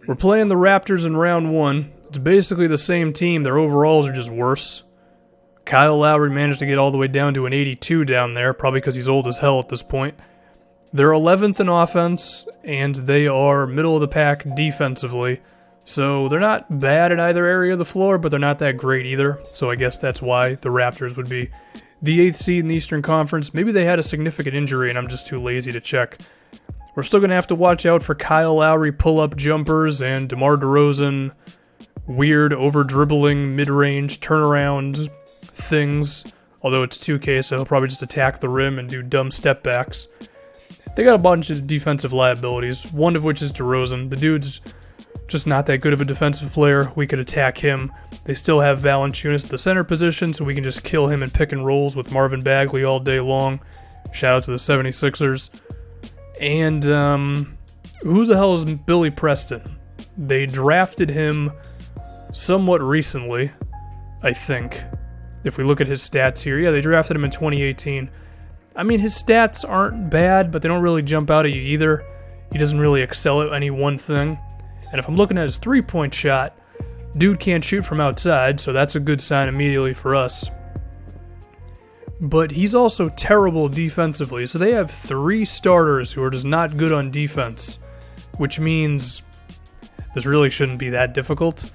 We're playing the Raptors in round 1. It's basically the same team. Their overalls are just worse. Kyle Lowry managed to get all the way down to an 82 down there, probably because he's old as hell at this point. They're 11th in offense, and they are middle of the pack defensively. So they're not bad in either area of the floor, but they're not that great either. So I guess that's why the Raptors would be the 8th seed in the Eastern Conference. Maybe they had a significant injury and I'm just too lazy to check. We're still going to have to watch out for Kyle Lowry pull-up jumpers and DeMar DeRozan weird over-dribbling mid-range turnaround things. Although it's 2K, so he'll probably just attack the rim and do dumb step-backs. They got a bunch of defensive liabilities, one of which is DeRozan. The dude's just not that good of a defensive player. We could attack him. They still have Valanciunas at the center position, so we can just kill him in pick and rolls with Marvin Bagley all day long. Shout out to the 76ers. And, who the hell is Billy Preston? They drafted him somewhat recently, I think. If we look at his stats here. Yeah, they drafted him in 2018. I mean, his stats aren't bad, but they don't really jump out at you either. He doesn't really excel at any one thing. And if I'm looking at his three-point shot, dude can't shoot from outside, so that's a good sign immediately for us. But he's also terrible defensively, so they have 3 starters who are just not good on defense, which means this really shouldn't be that difficult.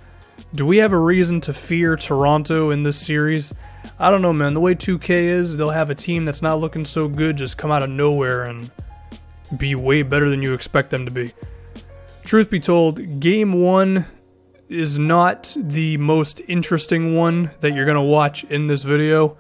Do we have a reason to fear Toronto in this series? I don't know, man. The way 2K is, they'll have a team that's not looking so good just come out of nowhere and be way better than you expect them to be. Truth be told, Game 1 is not the most interesting one that you're going to watch in this video.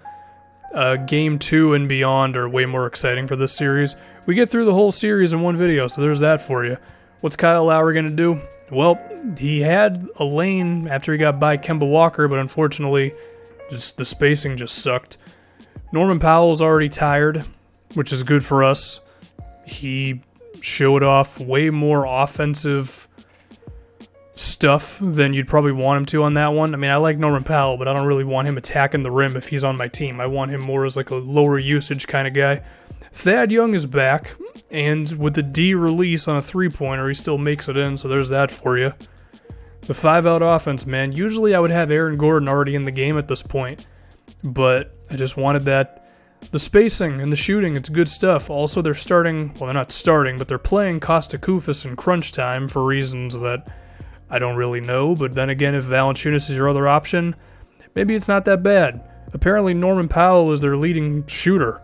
Game 2 and beyond are way more exciting for this series. We get through the whole series in one video, so there's that for you. What's Kyle Lowry going to do? Well, he had a lane after he got by Kemba Walker, but unfortunately, just the spacing just sucked. Norman Powell's already tired, which is good for us. He showed off way more offensive stuff than you'd probably want him to on that one. I mean, I like Norman Powell, but I don't really want him attacking the rim if he's on my team. I want him more as like a lower usage kind of guy. Thad Young is back, and with the D release on a three-pointer, he still makes it in, so there's that for you. The 5-out offense, man. Usually I would have Aaron Gordon already in the game at this point, but I just wanted that. The spacing and the shooting, it's good stuff. Also, they're starting, well, they're not starting, but they're playing Costa Koufos in crunch time for reasons that I don't really know, but then again, if Valanciunas is your other option, maybe it's not that bad. Apparently, Norman Powell is their leading shooter,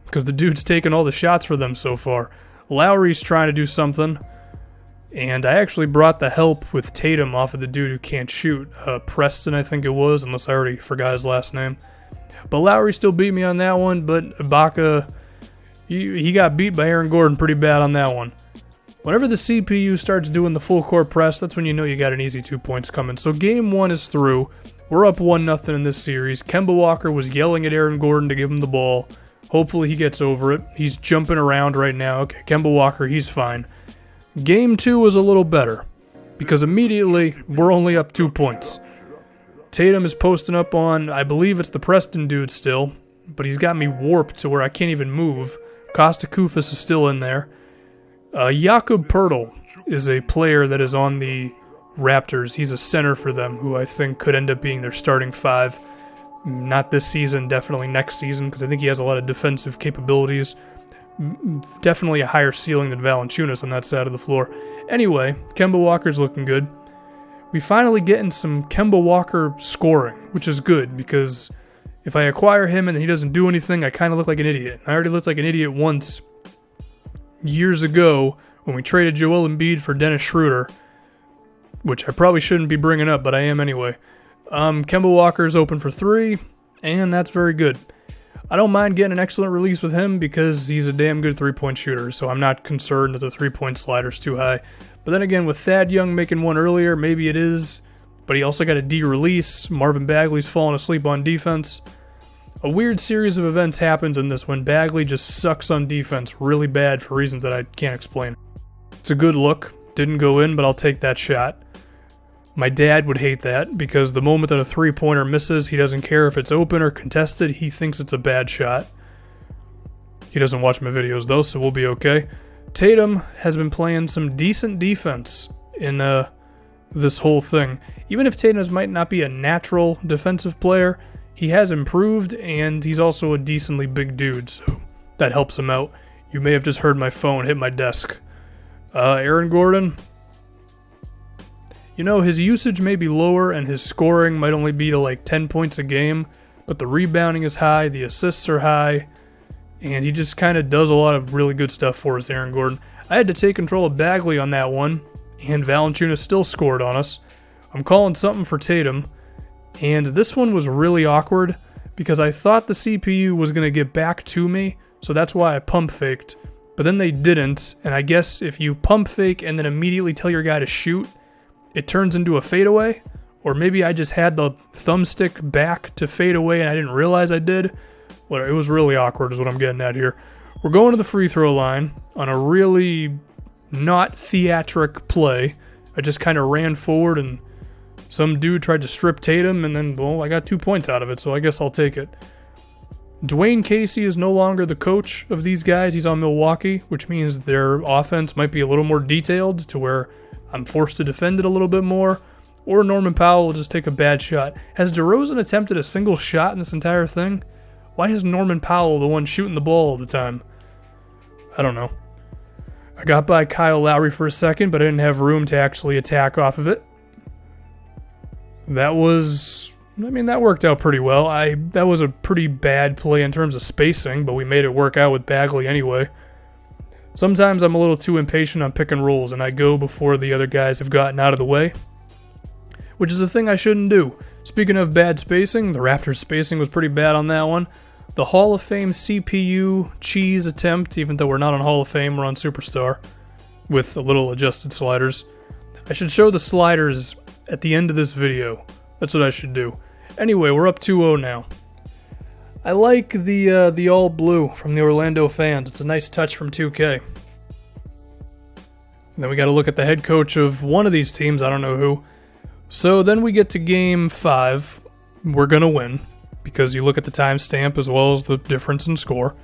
because the dude's taken all the shots for them so far. Lowry's trying to do something, and I actually brought the help with Tatum off of the dude who can't shoot. Preston, I think it was, unless I already forgot his last name. But Lowry still beat me on that one, but Ibaka, he got beat by Aaron Gordon pretty bad on that one. Whenever the CPU starts doing the full court press, that's when you know you got an easy 2 points coming. So game 1 is through. We're up 1-0 in this series. Kemba Walker was yelling at Aaron Gordon to give him the ball. Hopefully he gets over it. He's jumping around right now. Okay, Kemba Walker, he's fine. Game 2 was a little better, because immediately we're only up 2 points. Tatum is posting up on, I believe it's the Preston dude still, but he's got me warped to where I can't even move. Costa Koufos is still in there. Jakob Poeltl is a player that is on the Raptors. He's a center for them, who I think could end up being their starting 5. Not this season, definitely next season, because I think he has a lot of defensive capabilities. Definitely a higher ceiling than Valanciunas on that side of the floor. Anyway, Kemba Walker's looking good. We finally getting some Kemba Walker scoring, which is good, because if I acquire him and he doesn't do anything, I kind of look like an idiot. I already looked like an idiot once, years ago, when we traded Joel Embiid for Dennis Schroeder, which I probably shouldn't be bringing up, but I am anyway. Kemba Walker's open for 3, and that's very good. I don't mind getting an excellent release with him because he's a damn good three-point shooter, so I'm not concerned that the three-point slider's too high. But then again, with Thad Young making one earlier, maybe it is, but he also got a D release. Marvin Bagley's falling asleep on defense. A weird series of events happens in this when Bagley just sucks on defense really bad for reasons that I can't explain. It's a good look. Didn't go in, but I'll take that shot. My dad would hate that, because the moment that a three-pointer misses, he doesn't care if it's open or contested, he thinks it's a bad shot. He doesn't watch my videos though, so we'll be okay. Tatum has been playing some decent defense in this whole thing. Even if Tatum might not be a natural defensive player, he has improved, and he's also a decently big dude, so that helps him out. You may have just heard my phone hit my desk. Aaron Gordon, you know, his usage may be lower and his scoring might only be to like 10 points a game, but the rebounding is high, the assists are high, and he just kind of does a lot of really good stuff for us, Aaron Gordon. I had to take control of Bagley on that one, and Valanciunas still scored on us. I'm calling something for Tatum, and this one was really awkward because I thought the CPU was going to get back to me, so that's why I pump faked, but then they didn't, and I guess if you pump fake and then immediately tell your guy to shoot, it turns into a fadeaway, or maybe I just had the thumbstick back to fade away and I didn't realize I did. Well, it was really awkward is what I'm getting at here. We're going to the free throw line on a really not theatric play. I just kind of ran forward and some dude tried to strip Tatum, and then, well, I got 2 points out of it, so I guess I'll take it. Dwayne Casey is no longer the coach of these guys. He's on Milwaukee, which means their offense might be a little more detailed to where I'm forced to defend it a little bit more, or Norman Powell will just take a bad shot. Has DeRozan attempted a single shot in this entire thing? Why is Norman Powell the one shooting the ball all the time? I don't know. I got by Kyle Lowry for a second, but I didn't have room to actually attack off of it. That worked out pretty well. That was a pretty bad play in terms of spacing, but we made it work out with Bagley anyway. Sometimes I'm a little too impatient on pick and rolls, and I go before the other guys have gotten out of the way, which is a thing I shouldn't do. Speaking of bad spacing, the Raptors' spacing was pretty bad on that one. The Hall of Fame CPU cheese attempt, even though we're not on Hall of Fame, we're on Superstar, with a little adjusted sliders. I should show the sliders at the end of this video. That's what I should do. Anyway, we're up 2-0 now. I like the all blue from the Orlando fans. It's a nice touch from 2K. And then we got to look at the head coach of one of these teams. I don't know who. So then we get to game 5. We're going to win because you look at the timestamp as well as the difference in score.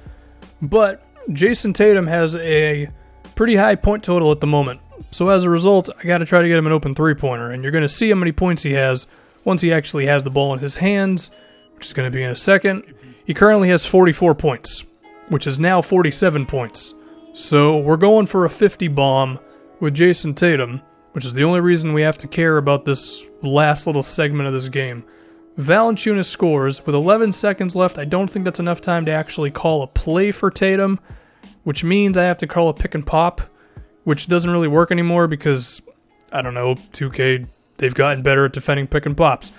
But Jason Tatum has a pretty high point total at the moment. So as a result, I got to try to get him an open three-pointer. And you're going to see how many points he has once he actually has the ball in his hands, which is going to be in a second. He currently has 44 points, which is now 47 points. So we're going for a 50 bomb with Jason Tatum, which is the only reason we have to care about this last little segment of this game. Valanciunas scores. With 11 seconds left, I don't think that's enough time to actually call a play for Tatum, which means I have to call a pick and pop, which doesn't really work anymore because, I don't know, 2K, they've gotten better at defending pick and pops.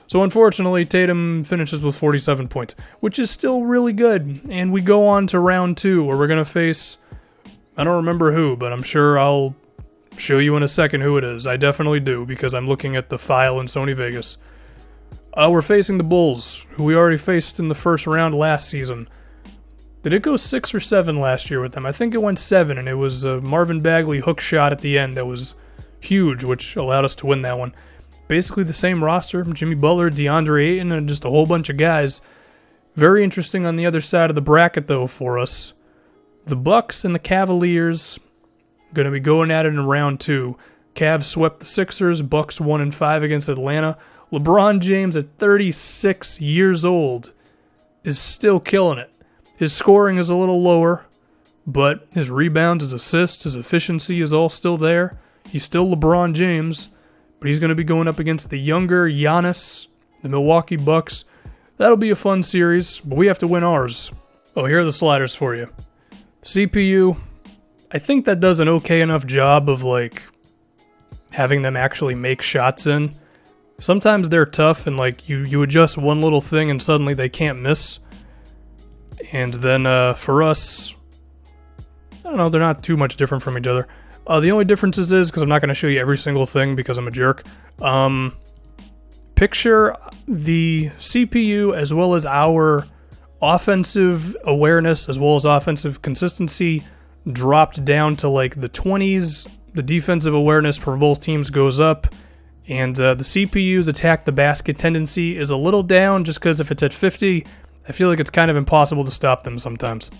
So unfortunately, Tatum finishes with 47 points, which is still really good. And we go on to round 2, where we're going to face, I don't remember who, but I'm sure I'll show you in a second who it is. I definitely do, because I'm looking at the file in Sony Vegas. We're facing the Bulls, who we already faced in the first round last season. Did it go 6 or 7 last year with them? I think it went 7, and it was a Marvin Bagley hook shot at the end that was huge, which allowed us to win that one. Basically the same roster, Jimmy Butler, DeAndre Ayton, and just a whole bunch of guys. Very interesting on the other side of the bracket, though, for us. The Bucks and the Cavaliers going to be going at it in round 2. Cavs swept the Sixers, Bucks 1-5 against Atlanta. LeBron James, at 36 years old, is still killing it. His scoring is a little lower, but his rebounds, his assists, his efficiency is all still there. He's still LeBron James, but he's going to be going up against the younger Giannis, the Milwaukee Bucks. That'll be a fun series, but we have to win ours. Oh, here are the sliders for you. CPU, I think that does an okay enough job of, having them actually make shots in. Sometimes they're tough, and, you adjust one little thing and suddenly they can't miss. And then, for us, I don't know, they're not too much different from each other. The only differences is, because I'm not going to show you every single thing because I'm a jerk, picture the CPU as well as our offensive awareness as well as offensive consistency dropped down to the 20s. The defensive awareness for both teams goes up, and the CPU's attack the basket tendency is a little down just because if it's at 50, I feel like it's kind of impossible to stop them sometimes.